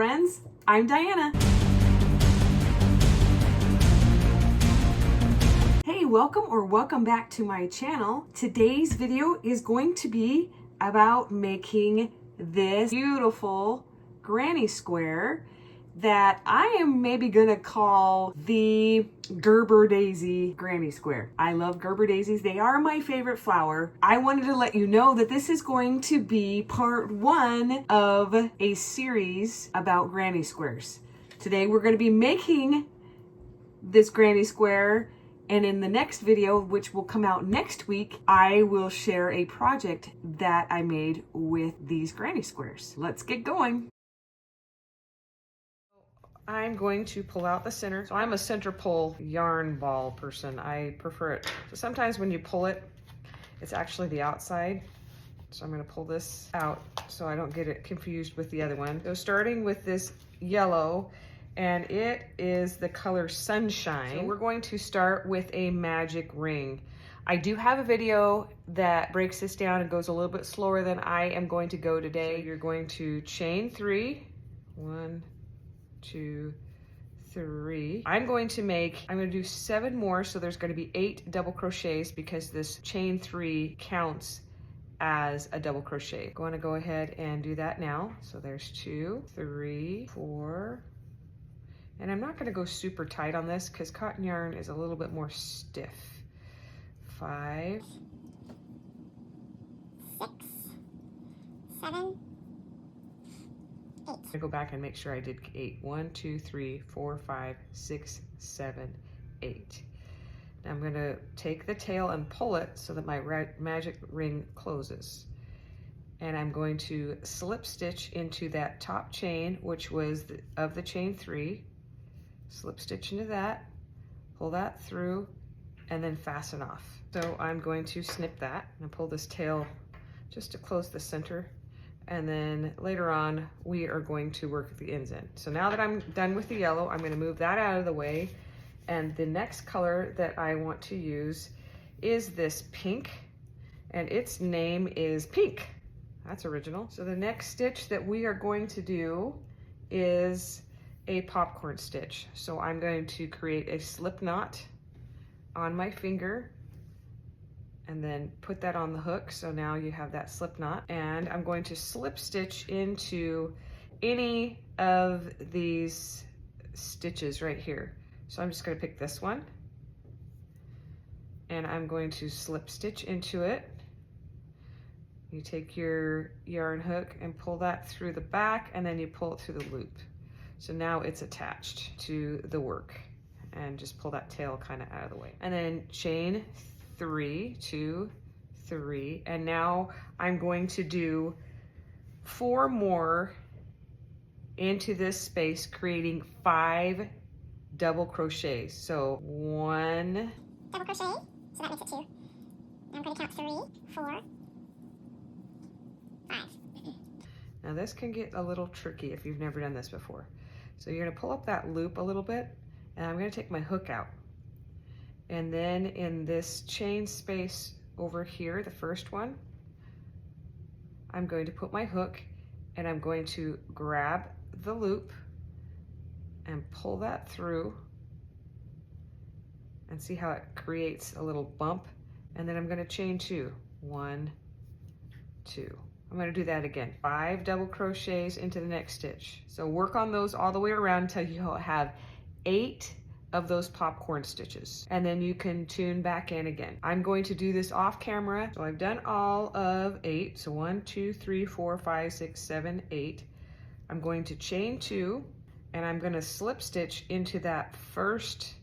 friends, I'm Diana. Hey, welcome back to my channel. Today's video is going to be about making this beautiful granny square that I am maybe gonna call the Gerber Daisy Granny Square. I love Gerber daisies. They are my favorite flower. I wanted to let you know that this is going to be part one of a series about granny squares. Today we're going to be making this granny square, and in the next video, which will come out next week, I will share a project that I made with these granny squares. Let's get going. I'm going to pull out the center. So I'm a center pull yarn ball person. I prefer it. So sometimes when you pull it, it's actually the outside. So I'm going to pull this out so I don't get it confused with the other one. So starting with this yellow, and it is the color Sunshine. So we're going to start with a magic ring. I do have a video that breaks this down and goes a little bit slower than I am going to go today. So you're going to chain 3, 1, 2, 3. I'm going to do 7 more, so there's going to be 8 double crochets because this chain 3 counts as a double crochet. Going to go ahead and do that now. So there's 2, 3, 4, and I'm not going to go super tight on this because cotton yarn is a little bit more stiff. 5, 6, 7, 8. I go back and make sure I did 8. 1, 2, 3, 4, 5, 6, 7, 8. Now I'm going to take the tail and pull it so that my magic ring closes. And I'm going to slip stitch into that top chain, which was of the chain 3. Slip stitch into that, pull that through, and then fasten off. So I'm going to snip that and pull this tail just to close the center. And then later on, we are going to work the ends in. So now that I'm done with the yellow, I'm going to move that out of the way. And the next color that I want to use is this pink, and its name is Pink. That's original. So the next stitch that we are going to do is a popcorn stitch. So I'm going to create a slip knot on my finger and then put that on the hook. So now you have that slip knot, and I'm going to slip stitch into any of these stitches right here. So I'm just going to pick this one and I'm going to slip stitch into it. You take your yarn hook and pull that through the back, and then you pull it through the loop. So now it's attached to the work, and just pull that tail kind of out of the way. And then chain 3, 2, 3, and now I'm going to do 4 more into this space, creating 5 double crochets. So 1 double crochet, so that makes it 2. I'm going to count 3, 4, 5. Now this can get a little tricky if you've never done this before. So you're going to pull up that loop a little bit, and I'm going to take my hook out. And then in this chain space over here, the first one, I'm going to put my hook, and I'm going to grab the loop and pull that through, and see how it creates a little bump. And then I'm going to chain 2, 1, 2. I'm going to do that again. 5 double crochets into the next stitch. So work on those all the way around until you have 8 of those popcorn stitches, and then you can tune back in again. I'm going to do this off camera. So I've done all of 8. So 1, 2, 3, 4, 5, 6, 7, 8. I'm going to chain 2, and I'm going to slip stitch into that first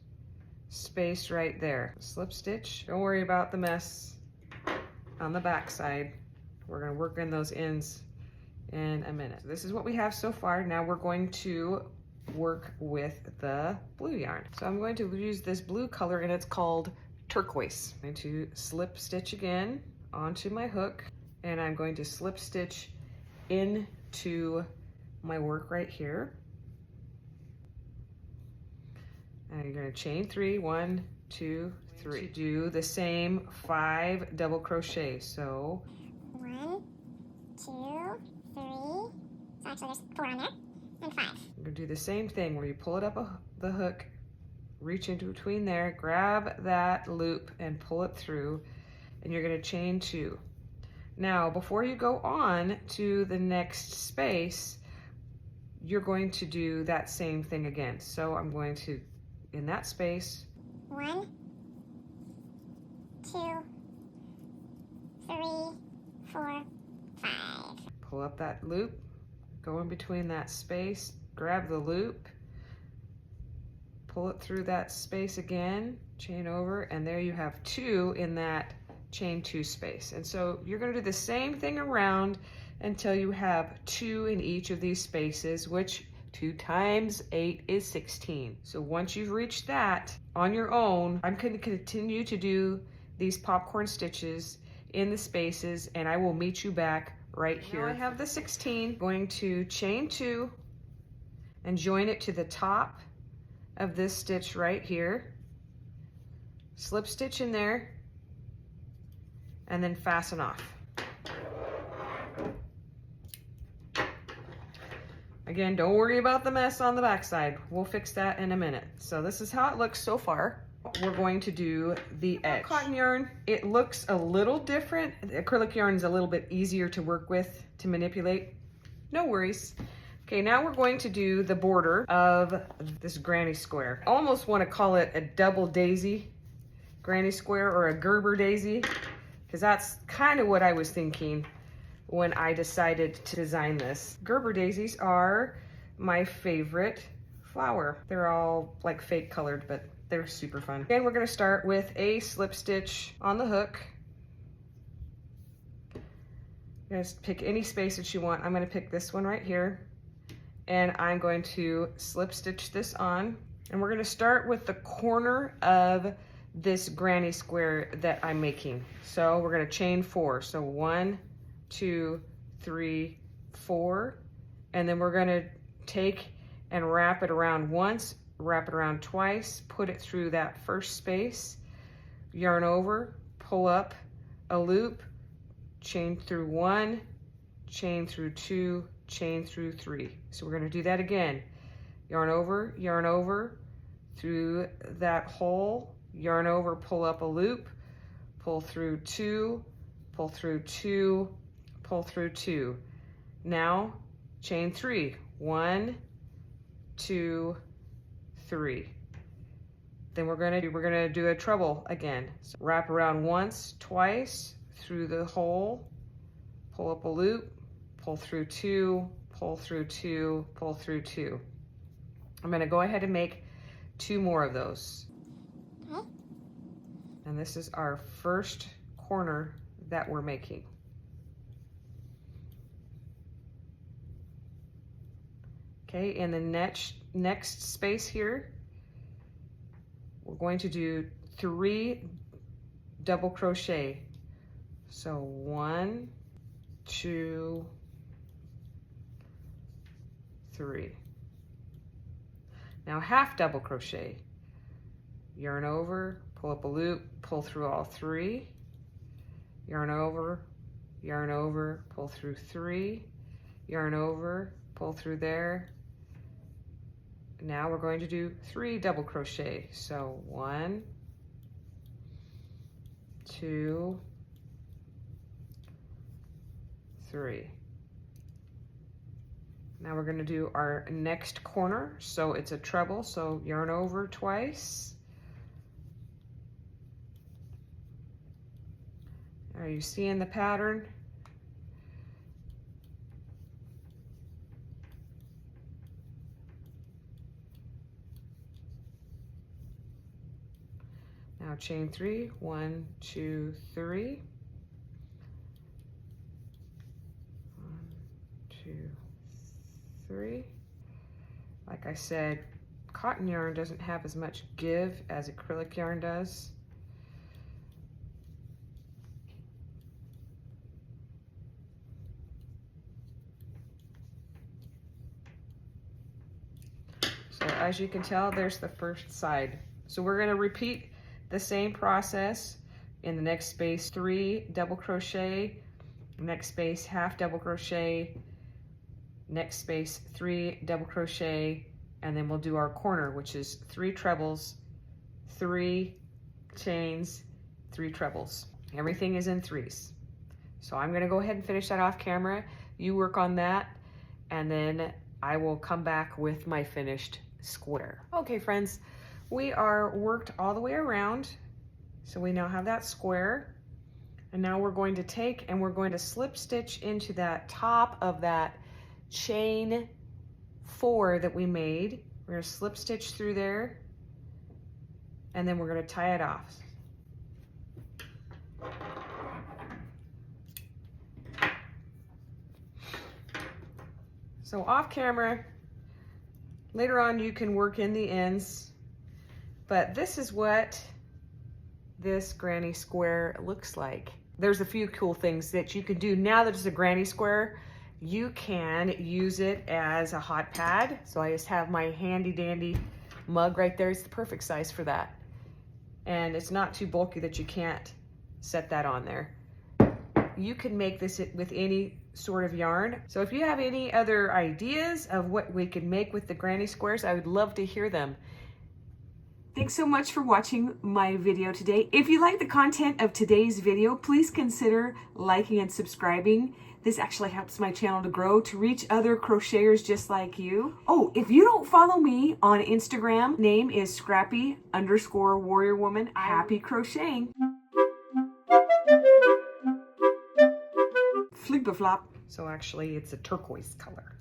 space right there. Slip stitch. Don't worry about the mess on the back side. We're going to work in those ends in a minute. So this is what we have so far. Now we're going to work with the blue yarn. So I'm going to use this blue color, and it's called Turquoise. I'm going to slip stitch again onto my hook, and I'm going to slip stitch into my work right here. And you're going to chain 3, 1, 2, 3. Do the same 5 double crochets. So 1, 2, 3. So actually there's 4 on there. and 5. You're gonna do the same thing where you pull it up the hook, reach into between there, grab that loop and pull it through, and you're gonna chain 2. Now, before you go on to the next space, you're going to do that same thing again. So I'm going to, in that space, 1, 2, 3, 4, 5. pull up that loop, go in between that space, grab the loop, pull it through that space again, chain over, and there you have 2 in that chain 2 space. And so you're going to do the same thing around until you have 2 in each of these spaces, which 2 times 8 is 16. So once you've reached that on your own, I'm going to continue to do these popcorn stitches in the spaces, and I will meet you back right here. Now I have the 16, going to chain 2 and join it to the top of this stitch right here, slip stitch in there, and then fasten off. Again, don't worry about the mess on the backside. We'll fix that in a minute. So this is how it looks so far. We're going to do the edge. Cotton yarn, it looks a little different. The acrylic yarn is a little bit easier to work with, to manipulate. No worries. Okay, now we're going to do the border of this granny square. I almost want to call it a double daisy granny square or a Gerber daisy, because that's kind of what I was thinking when I decided to design this. Gerber daisies are my favorite flower. They're all like fake colored, but they're super fun. Again, we're gonna start with a slip stitch on the hook. You're gonna pick any space that you want. I'm gonna pick this one right here, and I'm going to slip stitch this on. And we're gonna start with the corner of this granny square that I'm making. So we're gonna chain 4. So 1, 2, 3, 4, and then we're gonna take and wrap it around once, wrap it around twice, put it through that first space, yarn over, pull up a loop, chain through 1, chain through 2, chain through 3. So we're gonna do that again. Yarn over through that hole, yarn over, pull up a loop, pull through 2, pull through 2, pull through 2. Now chain 3. 1, 2, 3. Then we're gonna do a treble again. So wrap around once, twice through the hole, pull up a loop, pull through 2, pull through 2, pull through 2. I'm gonna go ahead and make 2 more of those. Okay. And this is our first corner that we're making. Okay, in the next space here, we're going to do 3 double crochet. So 1, 2, 3. Now half double crochet. Yarn over, pull up a loop, pull through all 3. Yarn over, pull through 3. Yarn over, pull through there. Now we're going to do 3 double crochet. So 1, 2, 3. Now we're going to do our next corner. So it's a treble, so yarn over twice. Are you seeing the pattern? Now chain 3, 1, 2, 3. 1, 2, 3. Like I said, cotton yarn doesn't have as much give as acrylic yarn does. So as you can tell, there's the first side. So we're going to repeat the same process in the next space. 3 double crochet, next space half double crochet, next space 3 double crochet, and then we'll do our corner, which is 3 trebles, 3 chains, 3 trebles. Everything is in threes. So I'm gonna go ahead and finish that off camera. You work on that, and then I will come back with my finished square. Okay friends, we are worked all the way around. So we now have that square. And now we're going to take and we're going to slip stitch into that top of that chain 4 that we made. We're going to slip stitch through there, and then we're going to tie it off. So off camera, later on you can work in the ends, but this is what this granny square looks like. There's a few cool things that you can do now that it's a granny square. You can use it as a hot pad. So I just have my handy dandy mug right there. It's the perfect size for that. And it's not too bulky that you can't set that on there. You can make this with any sort of yarn. So if you have any other ideas of what we could make with the granny squares, I would love to hear them. Thanks so much for watching my video today. If you like the content of today's video, please consider liking and subscribing. This actually helps my channel to grow, to reach other crocheters just like you. Oh, if you don't follow me on Instagram, name is Scrappy_Warrior Woman. Happy crocheting. Flip-a-flop. So actually it's a turquoise color.